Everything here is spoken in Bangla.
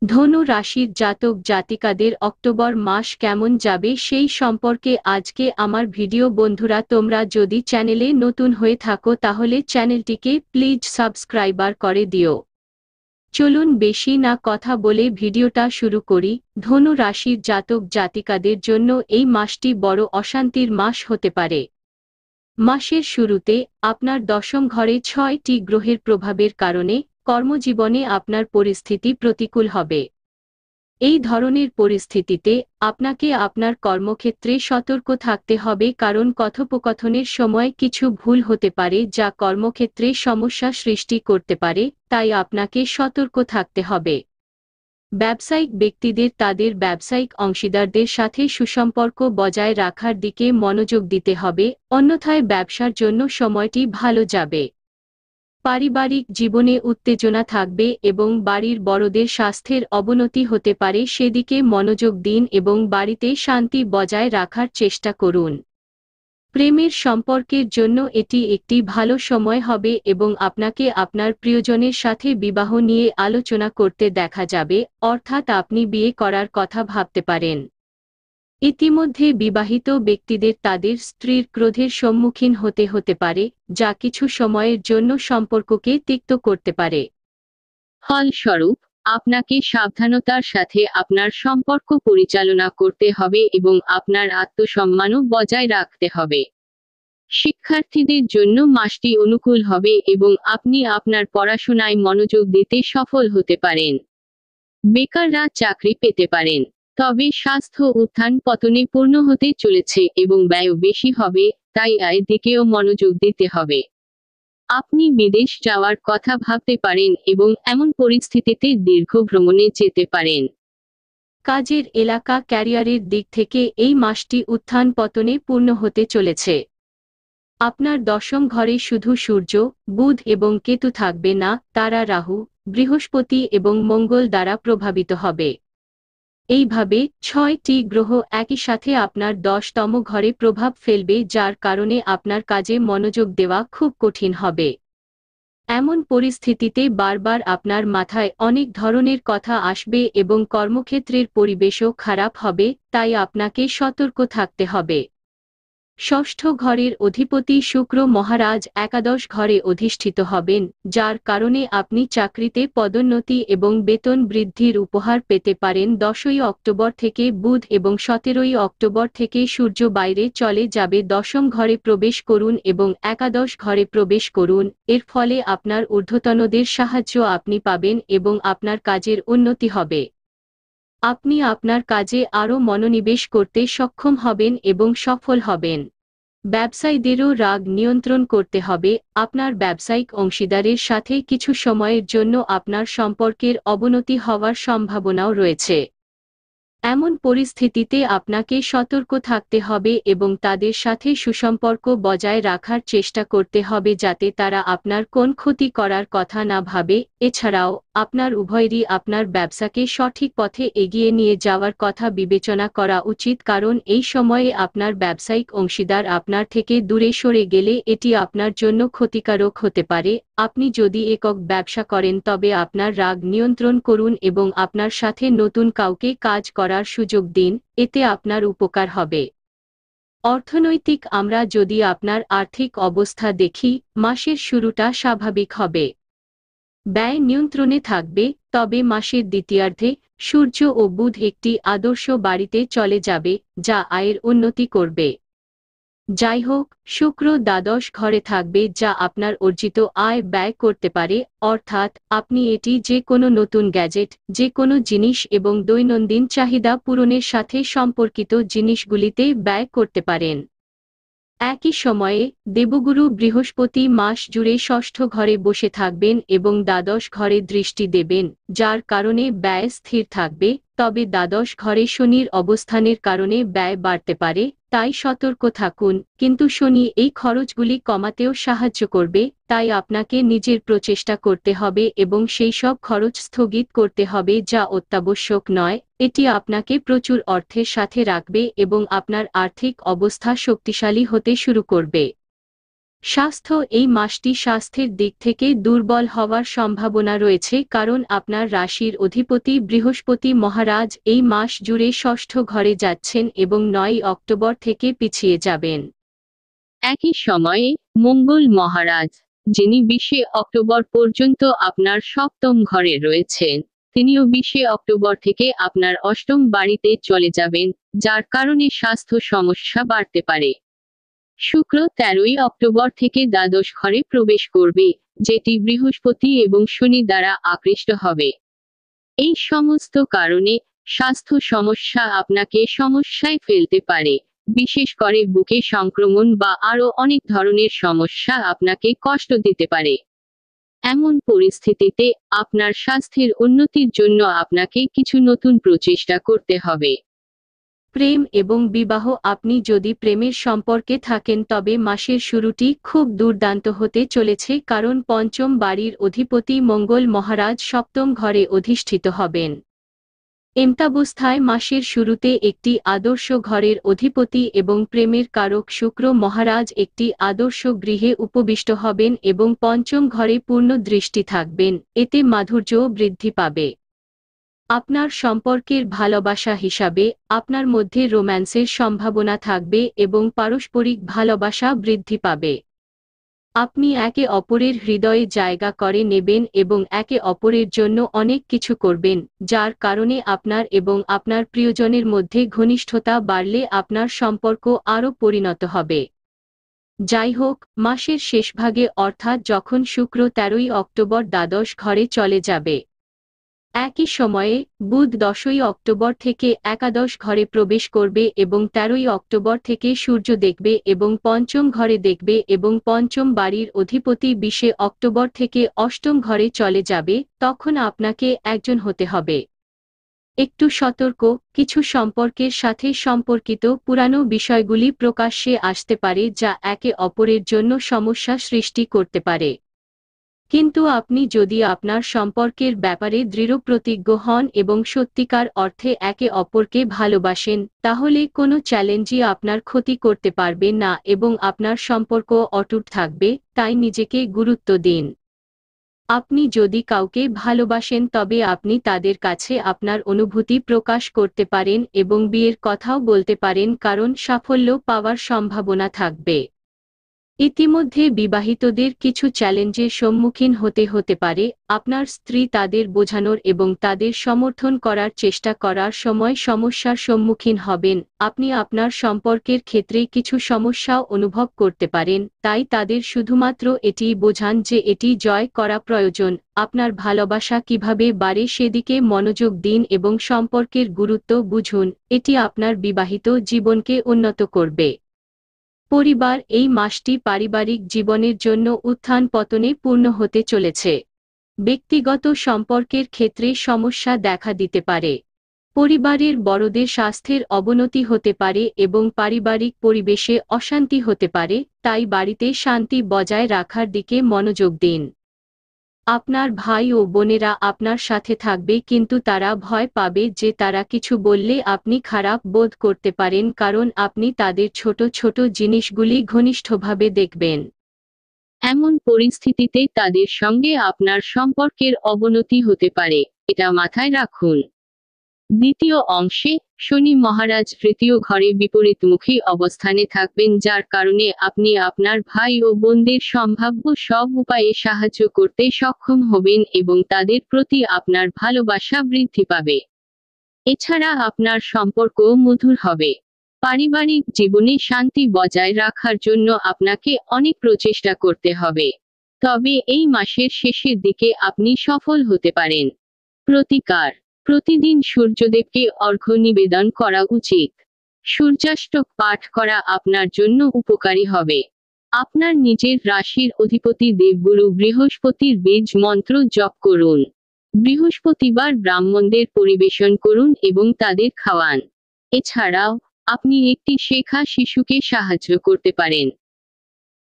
ধনু রাশির জাতক জাতিকাদের অক্টোবর মাস কেমন যাবে সেই সম্পর্কে আজকে আমার ভিডিও। বন্ধুরা, তোমরা যদি চ্যানেলে নতুন হয়ে থাকো তাহলে চ্যানেলটিকে প্লিজ সাবস্ক্রাইবার করে দিও। চলুন বেশি না কথা বলে ভিডিওটা শুরু করি। ধনু রাশির জাতক জাতিকাদের জন্য এই মাসটি বড় অশান্তির মাস হতে পারে। মাসের শুরুতে আপনার দশম ঘরে ৬টি গ্রহের প্রভাবের কারণে কর্মজীবনে আপনার পরিস্থিতি প্রতিকূল হবে। এই ধরনের পরিস্থিতিতে আপনাকে আপনার কর্মক্ষেত্রে সতর্ক থাকতে হবে, কারণ কথোপকথনের সময় কিছু ভুল হতে পারে যা কর্মক্ষেত্রে সমস্যা সৃষ্টি করতে পারে, তাই আপনাকে সতর্ক থাকতে হবে। ব্যবসায়িক ব্যক্তিদের তাদের ব্যবসায়িক অংশীদারদের সাথে সুসম্পর্ক বজায় রাখার দিকে মনোযোগ দিতে হবে, অন্যথায় ব্যবসার জন্য সময়টি ভালো যাবে। পারিবারিক জীবনে উত্তেজনা থাকবে এবং বাড়ির বড়দের স্বাস্থ্যের অবনতি হতে পারে, সেদিকে মনোযোগ দিন এবং বাড়িতে শান্তি বজায় রাখার চেষ্টা করুন। প্রেমের সম্পর্কের জন্য এটি একটি ভালো সময় হবে এবং আপনাকে আপনার প্রিয়জনের সাথে বিবাহ নিয়ে আলোচনা করতে দেখা যাবে, অর্থাৎ আপনি বিয়ে করার কথা ভাবতে পারেন। ইতিমধ্যে বিবাহিত ব্যক্তিদের তাদের স্ত্রীর ক্রোধের সম্মুখীন হতে পারে, যা কিছু সময়ের জন্য সম্পর্ককে তিক্ত করতে পারে। ফলস্বরূপ আপনাকে সাবধানতার সাথে আপনার সম্পর্ক পরিচালনা করতে হবে এবং আপনার আত্মসম্মানও বজায় রাখতে হবে। শিক্ষার্থীদের জন্য মাসটি অনুকূল হবে এবং আপনি আপনার পড়াশোনায় মনোযোগ দিতে সফল হতে পারেন। বেকাররা চাকরি পেতে পারেন, তবে স্বাস্থ্য উত্থান পতনে পূর্ণ হতে চলেছে এবং ব্যয়ও বেশি হবে, তাই আয়ের দিকেও মনোযোগ দিতে হবে। আপনি বিদেশ যাওয়ার কথা ভাবতে পারেন এবং এমন পরিস্থিতিতে দীর্ঘ ভ্রমণে যেতে পারেন। কাজের এলাকা ক্যারিয়ারের দিক থেকে এই মাসটি উত্থান পতনে পূর্ণ হতে চলেছে। আপনার দশম ঘরে শুধু সূর্য, বুধ এবং কেতু থাকবে না, তারা রাহু, বৃহস্পতি এবং মঙ্গল দ্বারা প্রভাবিত হবে। এইভাবে ৬টি গ্রহ একই সাথে আপনার ১০তম ঘরে প্রভাব ফেলবে, যার কারণে আপনার কাজে মনোযোগ দেওয়া খুব কঠিন হবে। এমন পরিস্থিতিতে বারবার আপনার মাথায় অনেক ধরনের কথা আসবে এবং কর্মক্ষেত্রের পরিবেশও খারাপ হবে, তাই আপনাকে সতর্ক থাকতে হবে। ষষ্ঠ ঘরের অধিপতি শুক্র মহারাজ একাদশ ঘরে অধিষ্ঠিত হবেন, যার কারণে আপনি চাকরিতে পদোন্নতি এবং বেতন বৃদ্ধির উপহার পেতে পারেন। ১০ই অক্টোবর থেকে বুধ এবং ১৭ই অক্টোবর থেকে সূর্য বাইরে চলে যাবে। দশম ঘরে প্রবেশ করুন এবং একাদশ ঘরে প্রবেশ করুন, এর ফলে আপনার ঊর্ধ্বতনদের সাহায্য আপনি পাবেন এবং আপনার কাজের উন্নতি হবে। আপনি আপনার কাজে আরও মনোনিবেশ করতে সক্ষম হবেন এবং সফল হবেন। ব্যবসায়ীদেরও রাগ নিয়ন্ত্রণ করতে হবে। আপনার ব্যবসায়িক অংশীদারের সাথে কিছু সময়ের জন্য আপনার সম্পর্কের অবনতি হওয়ার সম্ভাবনাও রয়েছে। এমন পরিস্থিতিতে আপনাকে সতর্ক থাকতে হবে এবং তাদের সাথে সুসম্পর্ক বজায় রাখার চেষ্টা করতে হবে যাতে তারা আপনার কোন ক্ষতি করার কথা না ভাবে। এছাড়াও আপনার উভয়েরই আপনার ব্যবসাকে সঠিক পথে এগিয়ে নিয়ে যাওয়ার কথা বিবেচনা করা উচিত, কারণ এই সময়ে আপনার ব্যবসায়িক অংশীদার আপনার থেকে দূরে সরে গেলে এটি আপনার জন্য ক্ষতিকারক হতে পারে। আপনি যদি একক ব্যবসা করেন তবে আপনার রাগ নিয়ন্ত্রণ করুন এবং আপনার সাথে নতুন কাউকে কাজ করার সুযোগ দিন, এতে আপনার উপকার হবে। অর্থনৈতিক আমরা যদি আপনার আর্থিক অবস্থা দেখি, মাসের শুরুটা স্বাভাবিক হবে। ব্যয় নিয়ন্ত্রণে থাকবে, তবে মাসের দ্বিতীয়ার্ধে সূর্য ও বুধ একটি আদর্শ বাড়িতে চলে যাবে, যা আয়ের উন্নতি করবে। যাই হোক, শুক্র দ্বাদশ ঘরে থাকবে, যা আপনার অর্জিত আয় ব্যয় করতে পারে, অর্থাৎ আপনি এটি যে কোনো নতুন গ্যাজেট, যে কোনো জিনিস এবং দৈনন্দিন চাহিদা পূরণের সাথে সম্পর্কিত জিনিসগুলিতে ব্যয় করতে পারেন। একই সময়ে দেবগুরু বৃহস্পতি মাস জুড়ে ষষ্ঠ ঘরে বসে থাকবেন এবং দ্বাদশ ঘরে দৃষ্টি দেবেন, যার কারণে ব্যয় স্থির থাকবে, তবে দ্বাদশ ঘরে শনির অবস্থানের কারণে ব্যয় বাড়তে পারে, তাই সতর্ক থাকুন। কিন্তু শনি এই খরচগুলি কমাতেও সাহায্য করবে, তাই আপনাকে নিজের প্রচেষ্টা করতে হবে এবং সেই সব খরচ স্থগিত করতে হবে যা অত্যাবশ্যক নয়। এটি আপনাকে প্রচুর অর্থের সাথে রাখবে এবং আপনার আর্থিক অবস্থা শক্তিশালী হতে শুরু করবে। স্বাস্থ্য এই মাসটি স্বাস্থ্যের দিক থেকে দুর্বল হওয়ার সম্ভাবনা রয়েছে, কারণ আপনার রাশির অধিপতি বৃহস্পতি মহারাজ এই মাস জুড়ে ষষ্ঠ ঘরে যাচ্ছেন এবং 9 অক্টোবর থেকে পিছিয়ে যাবেন। একই সময়ে মঙ্গল মহারাজ, যিনি 20 অক্টোবর পর্যন্ত আপনার সপ্তম ঘরে রয়েছেন, তিনিও 20 অক্টোবর থেকে আপনার অষ্টম বাড়িতে চলে যাবেন, যার কারণে স্বাস্থ্য সমস্যা বাড়তে পারে। শুক্র 13 অক্টোবর থেকে দ্বাদশ ঘরে প্রবেশ করবে, যেটি বৃহস্পতি এবং শনি দ্বারা আকৃষ্ট হবে। এই সমস্ত কারণে স্বাস্থ্য সমস্যা আপনাকে সমস্যায় ফেলতে পারে, বিশেষ করে বুকে সংক্রমণ বা আরও অনেক ধরনের সমস্যা আপনাকে কষ্ট দিতে পারে। এমন পরিস্থিতিতে আপনার স্বাস্থ্যের উন্নতির জন্য আপনাকে কিছু নতুন প্রচেষ্টা করতে হবে। প্রেম এবং বিবাহ, আপনি যদি প্রেমের সম্পর্কে থাকেন তবে মাসের শুরুটি খুব দুর্দান্ত হতে চলেছে, কারণ পঞ্চম বাড়ির অধিপতি মঙ্গল মহারাজ সপ্তম ঘরে অধিষ্ঠিত হবেন। এমতাবস্থায় মাসের শুরুতে একটি আদর্শ ঘরের অধিপতি এবং প্রেমের কারক শুক্র মহারাজ একটি আদর্শ গৃহে উপবিষ্ট হবেন এবং পঞ্চম ঘরে পূর্ণ দৃষ্টি থাকবেন, এতে মাধুর্যও বৃদ্ধি পাবে। আপনার সম্পর্কের ভালোবাসা হিসাবে আপনার মধ্যে রোম্যান্সের সম্ভাবনা থাকবে এবং পারস্পরিক ভালোবাসা বৃদ্ধি পাবে। আপনি একে অপরের হৃদয়ে জায়গা করে নেবেন এবং একে অপরের জন্য অনেক কিছু করবেন, যার কারণে আপনার এবং আপনার প্রিয়জনের মধ্যে ঘনিষ্ঠতা বাড়লে আপনার সম্পর্ক আরও পরিণত হবে। যাই হোক, মাসের শেষভাগে অর্থাৎ যখন শুক্র 13 অক্টোবর দ্বাদশ ঘরে চলে যাবে, একই সময়ে বুধ 10 অক্টোবর থেকে একাদশ ঘরে প্রবেশ করবে এবং 13 অক্টোবর থেকে সূর্য দেখবে এবং পঞ্চম ঘরে দেখবে এবং পঞ্চম বাড়ির অধিপতি 20 অক্টোবর থেকে অষ্টম ঘরে চলে যাবে। তখন আপনাকে একজন হতে হবে। একটু সতর্ক, কিছু সম্পর্কের সাথে সম্পর্কিত পুরানো বিষয়গুলি প্রকাশ্যে আসতে পারে যা একে অপরের জন্য সমস্যা সৃষ্টি করতে পারে। কিন্তু আপনি যদি আপনার সম্পর্কের ব্যাপারে দৃঢ়প্রতিজ্ঞ হন এবং সত্যিকার অর্থে একে অপরকে ভালোবাসেন, তাহলে কোনো চ্যালেঞ্জই আপনার ক্ষতি করতে পারবে না এবং আপনার সম্পর্ক অটুট থাকবে। তাই নিজেকে গুরুত্ব দিন। আপনি যদি কাউকে ভালোবাসেন তবে আপনি তাদের কাছে আপনার অনুভূতি প্রকাশ করতে পারেন এবং বিয়ের কথাও বলতে পারেন, কারণ সাফল্য পাওয়ার সম্ভাবনা থাকবে। ইতিমধ্যে বিবাহিতদের কিছু চ্যালেঞ্জের সম্মুখীন হতে পারে। আপনার স্ত্রী তাদের বোঝানোর এবং তাদের সমর্থন করার চেষ্টা করার সময় সমস্যার সম্মুখীন হবেন। আপনি আপনার সম্পর্কের ক্ষেত্রে কিছু সমস্যাও অনুভব করতে পারেন, তাই তাদের শুধুমাত্র এটিই বোঝান যে এটি জয় করা প্রয়োজন। আপনার ভালোবাসা কিভাবে বাড়ে সেদিকে মনোযোগ দিন এবং সম্পর্কের গুরুত্ব বুঝুন, এটি আপনার বিবাহিত জীবনকে উন্নত করবে। পরিবার, এই মাসটি পারিবারিক জীবনের জন্য উত্থান পতনে পূর্ণ হতে চলেছে। ব্যক্তিগত সম্পর্কের ক্ষেত্রে সমস্যা দেখা দিতে পারে। পরিবারের বড়দের স্বাস্থ্যের অবনতি হতে পারে এবং পারিবারিক পরিবেশে অশান্তি হতে পারে, তাই বাড়িতে শান্তি বজায় রাখার দিকে মনোযোগ দিন। আপনার ভাই ও বোনেরা আপনার সাথে থাকবে, কিন্তু তারা ভয় পাবে যে তারা কিছু বললে আপনি খারাপ বোধ করতে পারেন, কারণ আপনি তাদের ছোট ছোট জিনিসগুলি ঘনিষ্ঠভাবে দেখবেন। এমন পরিস্থিতিতে তাদের সঙ্গে আপনার সম্পর্কের অবনতি হতে পারে, এটা মাথায় রাখুন। দ্বিতীয় অংশে শনি মহারাজ তৃতীয় ঘরে বিপরীতমুখী অবস্থানে থাকবেন, যার কারণে আপনি আপনার ভাই ও বোনদের সম্ভাব্য সব উপায়ে সাহায্য করতে সক্ষম হবেন এবং তাদের প্রতি আপনার ভালোবাসা বৃদ্ধি পাবে। এছাড়া আপনার সম্পর্ক মধুর হবে। পারিবারিক জীবনে শান্তি বজায় রাখার জন্য আপনাকে অনেক প্রচেষ্টা করতে হবে, তবে এই মাসের শেষের দিকে আপনি সফল হতে পারেন। প্রতিকার: প্রতিদিন সূর্যদেবকে অর্ঘ্য নিবেদন করা উচিত। সূর্যাষ্টক পাঠ করা আপনার জন্য উপকারী হবে। আপনার নিজের রাশির অধিপতি দেবগুরু বৃহস্পতির বীজ মন্ত্র জপ করুন। বৃহস্পতিবার ব্রাহ্মণদের পরিবেশন করুন এবং তাদের খাওয়ান। এছাড়াও আপনি একটি শেখা শিশুকে সাহায্য করতে পারেন।